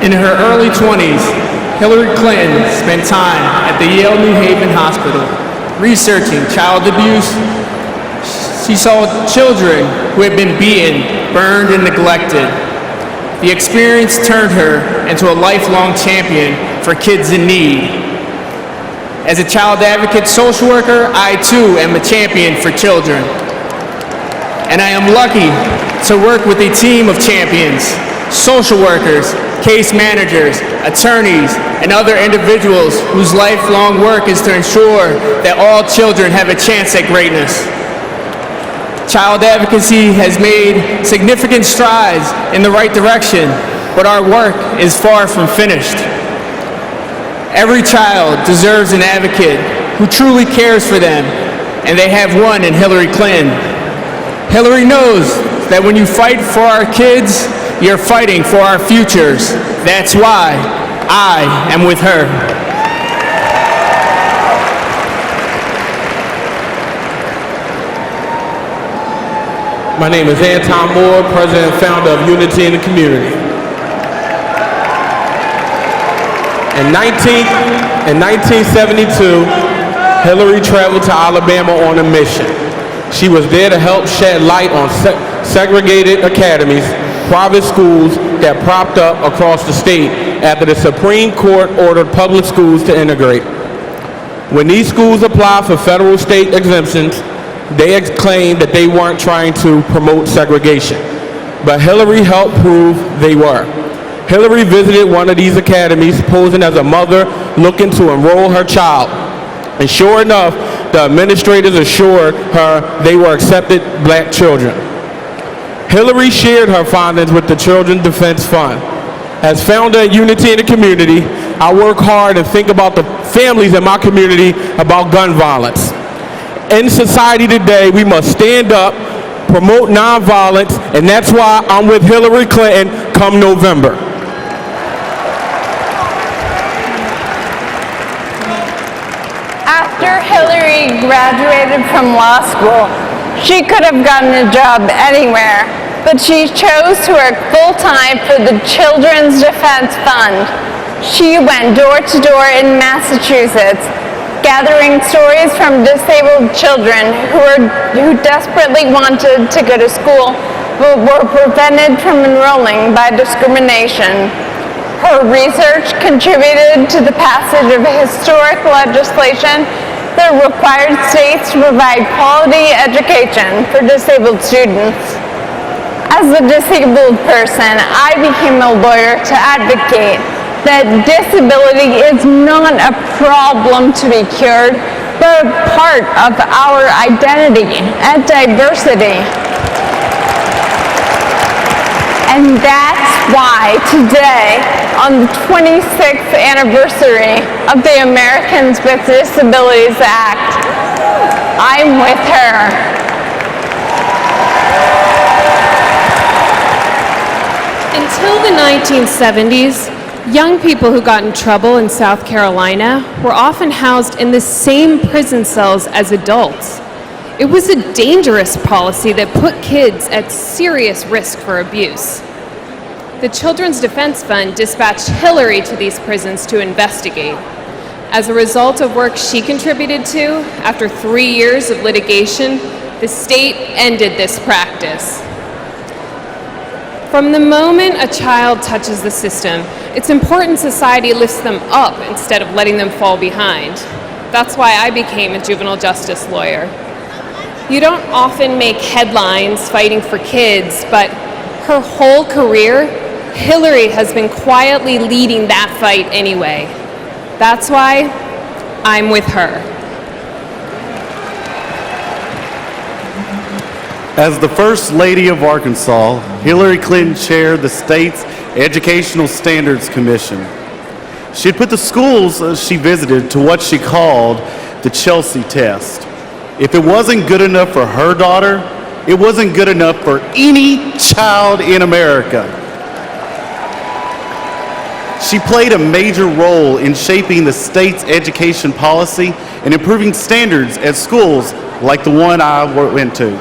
In her early 20s, Hillary Clinton spent time at the Yale New Haven Hospital researching child abuse. She saw children who had been beaten, burned, and neglected. The experience turned her into a lifelong champion for kids in need. As a child advocate social worker, I too am a champion for children. And I am lucky to work with a team of champions, social workers, case managers, attorneys, and other individuals whose lifelong work is to ensure that all children have a chance at greatness. Child advocacy has made significant strides in the right direction, but our work is far from finished. Every child deserves an advocate who truly cares for them, and they have one in Hillary Clinton. Hillary knows that when you fight for our kids, you're fighting for our futures. That's why I am with her. My name is Anton Moore, President and founder of Unity in the Community. In 1972, Hillary traveled to Alabama on a mission. She was there to help shed light on segregated academies, private schools that propped up across the state after the Supreme Court ordered public schools to integrate. When these schools applied for federal state exemptions, they claimed that they weren't trying to promote segregation, but Hillary helped prove they were. Hillary visited one of these academies posing as a mother looking to enroll her child, and sure enough, the administrators assured her they were accepted black children. Hillary shared her findings with the Children's Defense Fund. As founder of Unity in the Community, I work hard and think about the families in my community about gun violence. In society today, we must stand up, promote nonviolence, and that's why I'm with Hillary Clinton come November. After Hillary graduated from law school, she could have gotten a job anywhere, but she chose to work full-time for the Children's Defense Fund. She went door to door in Massachusetts, gathering stories from disabled children who desperately wanted to go to school but were prevented from enrolling by discrimination. Her research contributed to the passage of historic legislation that required states to provide quality education for disabled students. As a disabled person, I became a lawyer to advocate that disability is not a problem to be cured, but a part of our identity and diversity. And that's why today, on the 26th anniversary of the Americans with Disabilities Act, I'm with her. Until the 1970s, young people who got in trouble in South Carolina were often housed in the same prison cells as adults. It was a dangerous policy that put kids at serious risk for abuse. The Children's Defense Fund dispatched Hillary to these prisons to investigate. As a result of work she contributed to, after 3 years of litigation, the state ended this practice. From the moment a child touches the system, it's important society lifts them up instead of letting them fall behind. That's why I became a juvenile justice lawyer. You don't often make headlines fighting for kids, but her whole career, Hillary has been quietly leading that fight anyway. That's why I'm with her. As the First Lady of Arkansas, Hillary Clinton chaired the state's Educational Standards Commission. She had put the schools she visited to what she called the Chelsea test. If it wasn't good enough for her daughter, it wasn't good enough for any child in America. She played a major role in shaping the state's education policy and improving standards at schools like the one I went to.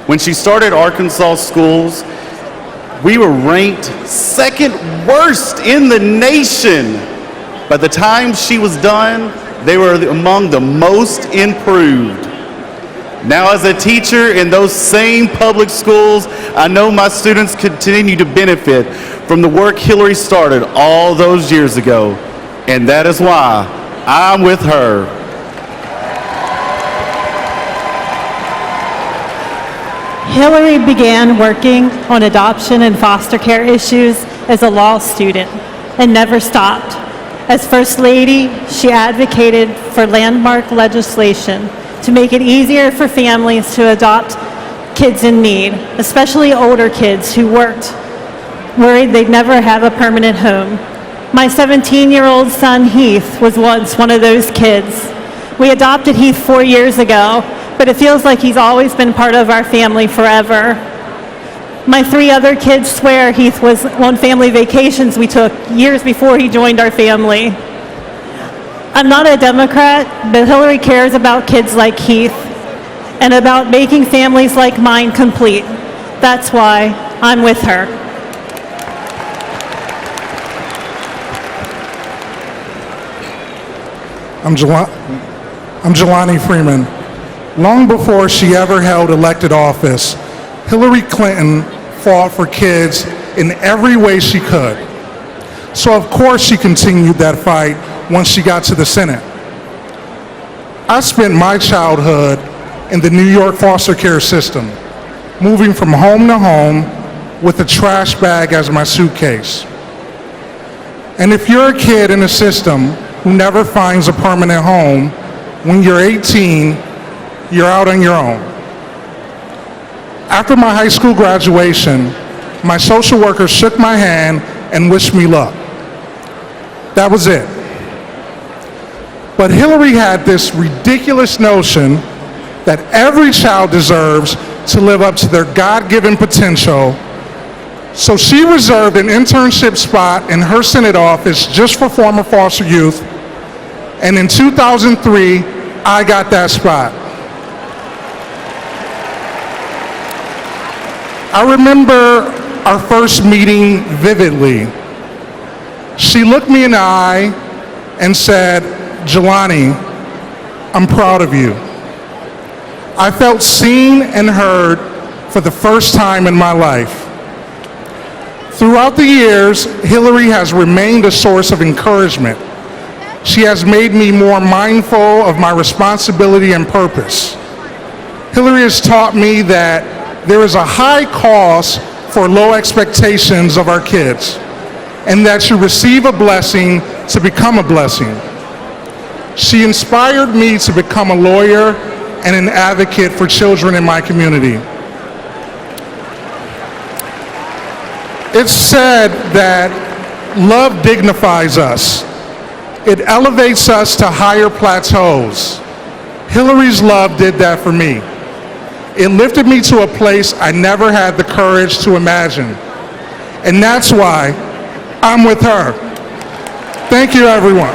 When she started Arkansas schools, We were ranked second worst in the nation. By the time she was done, they were among the most improved. Now, as a teacher in those same public schools, I know my students continue to benefit from the work Hillary started all those years ago, and that is why I'm with her. Hillary began working on adoption and foster care issues as a law student and never stopped. As First Lady, she advocated for landmark legislation to make it easier for families to adopt kids in need, especially older kids who worried they'd never have a permanent home. My 17-year-old son Heath was once one of those kids. We adopted Heath 4 years ago, but it feels like he's always been part of our family forever. My 3 other kids swear Heath was on family vacations we took years before he joined our family. I'm not a Democrat, but Hillary cares about kids like Heath and about making families like mine complete. That's why I'm with her. I'm Jelani Freeman. Long before she ever held elected office, Hillary Clinton fought for kids in every way she could. So of course she continued that fight once she got to the Senate. I spent my childhood in the New York foster care system, moving from home to home with a trash bag as my suitcase. And if you're a kid in a system who never finds a permanent home, when you're 18, you're out on your own. After my high school graduation, my social worker shook my hand and wished me luck. That was it. But Hillary had this ridiculous notion that every child deserves to live up to their God-given potential, so she reserved an internship spot in her Senate office just for former foster youth, and in 2003, I got that spot. I remember our first meeting vividly. She looked me in the eye and said, "Jelani, I'm proud of you." I felt seen and heard for the first time in my life. Throughout the years, Hillary has remained a source of encouragement. She has made me more mindful of my responsibility and purpose. Hillary has taught me that there is a high cost for low expectations of our kids, and that you receive a blessing to become a blessing. She inspired me to become a lawyer and an advocate for children in my community. It's said that love dignifies us. It elevates us to higher plateaus. Hillary's love did that for me. It lifted me to a place I never had the courage to imagine. And that's why I'm with her. Thank you, everyone.